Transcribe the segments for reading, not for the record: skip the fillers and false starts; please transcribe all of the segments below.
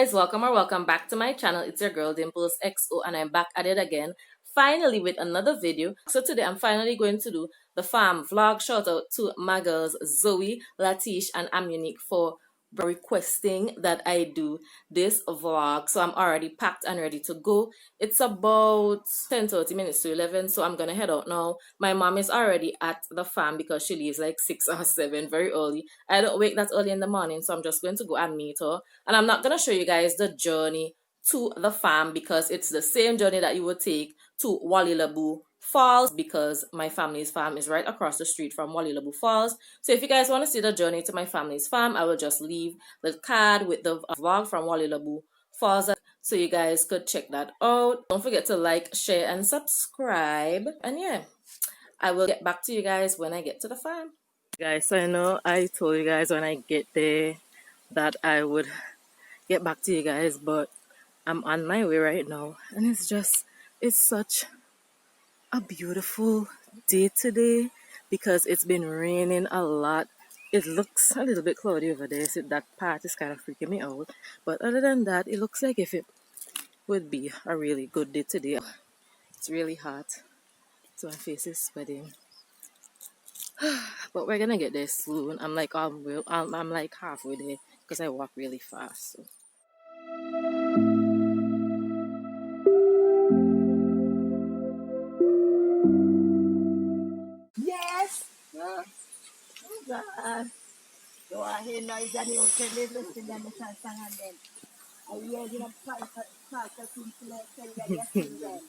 guys, welcome or welcome back to my channel. It's your girl Dimples XO and I'm back at it again, finally with another video. So today I'm finally going to do the farm vlog. Shout out to my girls Zoe, Latish and Amunique for requesting that I do this vlog. So I'm already packed and ready to go. It's about 10-30 minutes to 11, so I'm gonna head out now. My mom is already at the farm because she leaves like 6 or 7 very early. I don't wake that early in the morning, so I'm just going to go and meet her. And I'm not gonna show you guys the journey to the farm because it's the same journey that you would take to Wallilabu Falls, because my family's farm is right across the street from Wallilabu Falls. So if you guys want to see the journey to my family's farm, I will just leave the card with the vlog from Wallilabu Falls so you guys could check that out. Don't forget to like, share and subscribe. And yeah, I will get back to you guys when I get to the farm. Guys, so I know I told you guys when I get there that I would get back to you guys, but I'm on my way right now and it's such a beautiful day today because it's been raining a lot. It looks a little bit cloudy over there, so that part is kind of freaking me out, but other than that, it looks like if it would be a really good day today. It's really hot, so my face is sweating. But we're gonna get there soon. I'm like halfway there because I walk really fast. So. Yes. Oh God. So I hear noise and you tell me listen and the song and then I hear you know park of things to tell you that you're singing.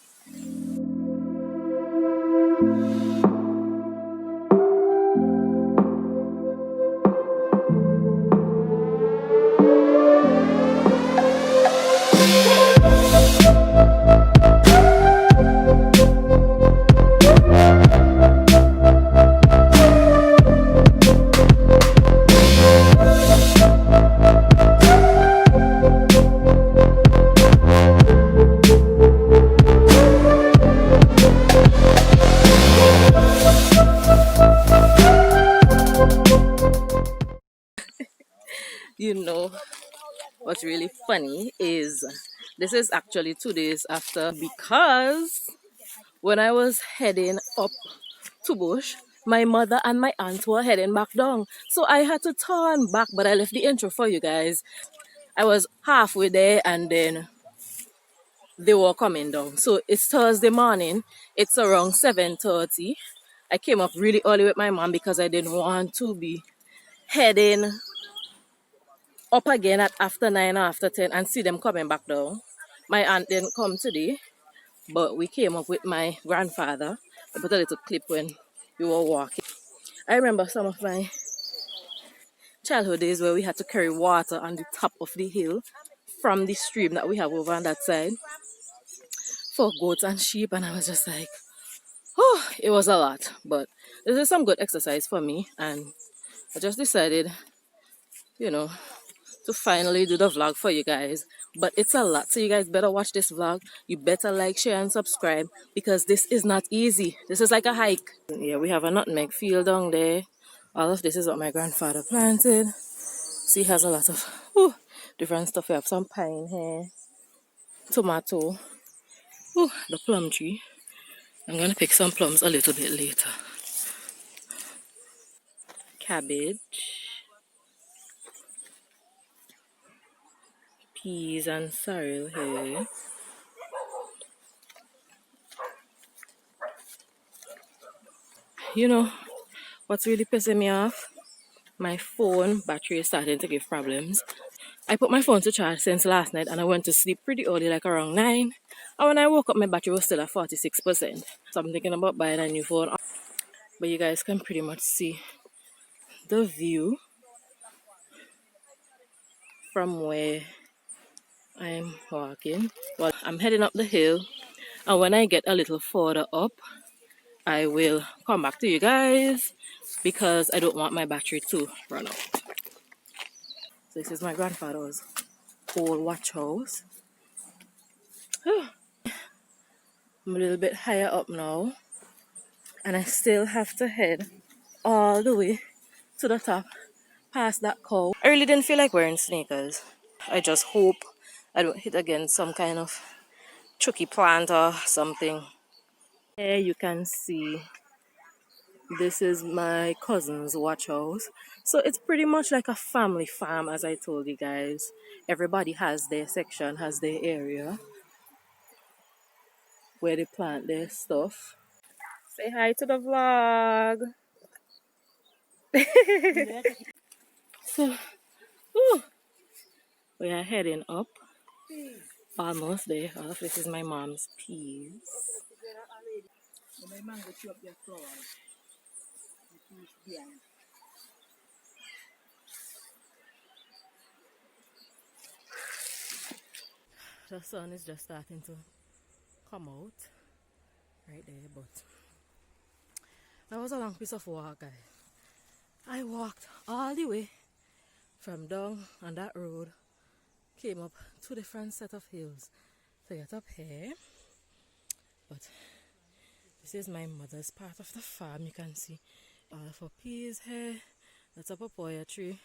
You know what's really funny is this is actually 2 days after, because when I was heading up to Bush, my mother and my aunt were heading back down, so I had to turn back, but I left the intro for you guys. I was halfway there and then they were coming down. So it's Thursday morning, it's around 7:30. I came up really early with my mom because I didn't want to be heading up again at after 9 or after 10 and see them coming back down. My aunt didn't come today, but we came up with my grandfather. I put a little clip when we were walking. I remember some of my childhood days where we had to carry water on the top of the hill from the stream that we have over on that side for goats and sheep, and I was just like, oh, it was a lot, but this is some good exercise for me, and I just decided, you know, to finally do the vlog for you guys. But it's a lot, so you guys better watch this vlog. You better like, share and subscribe because this is not easy. This is like a hike. Yeah, we have a nutmeg field down there. All of this is what my grandfather planted. See, he has a lot of different stuff. We have some pine here, tomato, the plum tree. I'm gonna pick some plums a little bit later. Cabbage, peas and sorrel here. You know what's really pissing me off? My phone battery is starting to give problems. I put my phone to charge since last night and I went to sleep pretty early, like around 9. And when I woke up, my battery was still at 46%. So I'm thinking about buying a new phone. But you guys can pretty much see the view from where I'm walking. Well, I'm heading up the hill, and when I get a little further up, I will come back to you guys because I don't want my battery to run out. So this is my grandfather's old watch house. I'm a little bit higher up now, and I still have to head all the way to the top past that cow. I really didn't feel like wearing sneakers. I just hope I don't hit against some kind of tricky plant or something. Here you can see this is my cousin's watch house. So it's pretty much like a family farm, as I told you guys. Everybody has their section, has their area where they plant their stuff. Say hi to the vlog. So, whew, we are heading up. Almost there. Oh, this is my mom's peas. The sun is just starting to come out right there, but that was a long piece of walk, guys. I walked all the way from down on that road, came up 2 different set of hills to get up here. But this is my mother's part of the farm. You can see all of her peas here. That's a papaya tree.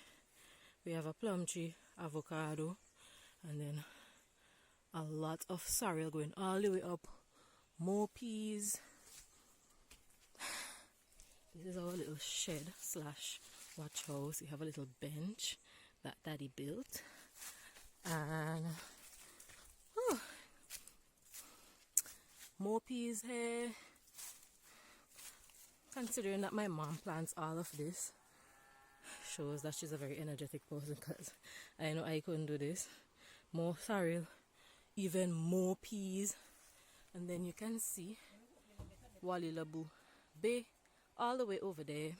We have a plum tree, avocado, and then a lot of sorrel going all the way up. More peas. This is our little shed slash watch house. We have a little bench that Daddy built. And more peas here. Considering that my mom plants all of this, shows that she's a very energetic person, because I know I couldn't do this. More sorrel, even more peas. And then you can see Walilabu Bay all the way over there.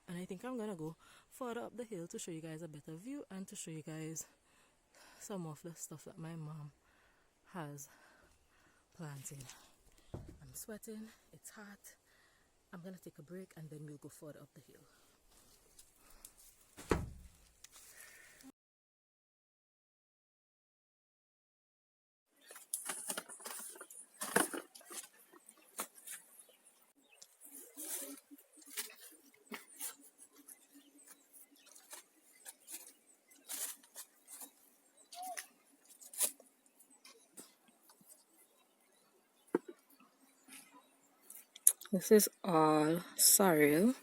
And I think I'm gonna go further up the hill to show you guys a better view and to show you guys some of the stuff that my mom has planted. I'm sweating, it's hot. I'm gonna take a break and then we'll go further up the hill. This is all sorrel.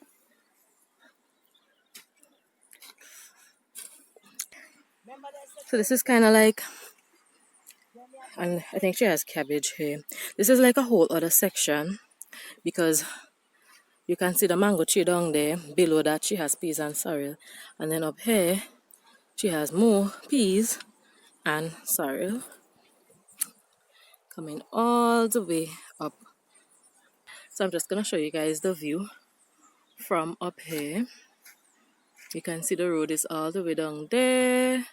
So this is kind of like, and I think she has cabbage here. This is like a whole other section because you can see the mango tree down there. Below that she has peas and sorrel. And then up here she has more peas and sorrel. Coming all the way up. So I'm just going to show you guys the view from up here. You can see the road is all the way down there.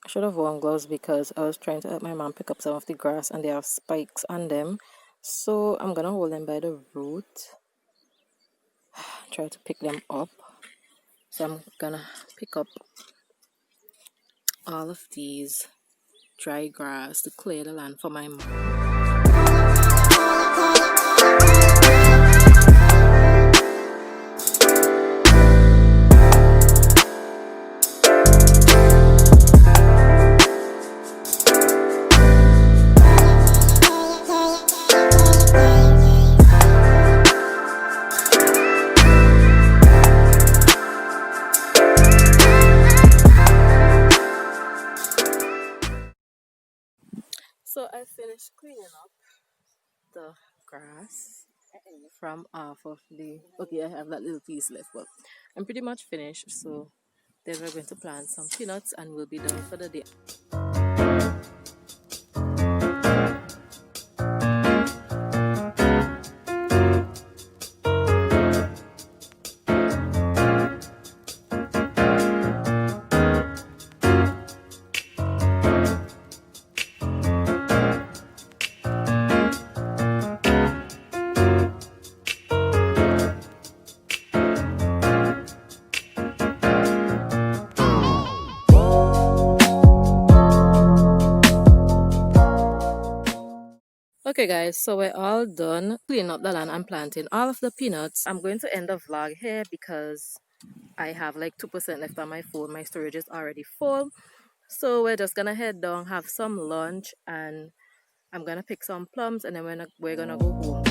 I should have worn gloves because I was trying to help my mom pick up some of the grass and they have spikes on them. So I'm gonna hold them by the root. Try to pick them up. So I'm gonna pick up all of these dry grass to clear the land for my mom. So I finished cleaning up the grass from half of the. Okay, I have that little piece left, but I'm pretty much finished. So then we're going to plant some peanuts and we'll be done for the day. Okay guys, so we're all done cleaning up the land and planting all of the peanuts. I'm going to end the vlog here because I have like 2% left on my phone. My storage is already full. So we're just gonna head down, have some lunch, and I'm gonna pick some plums and then we're gonna go home.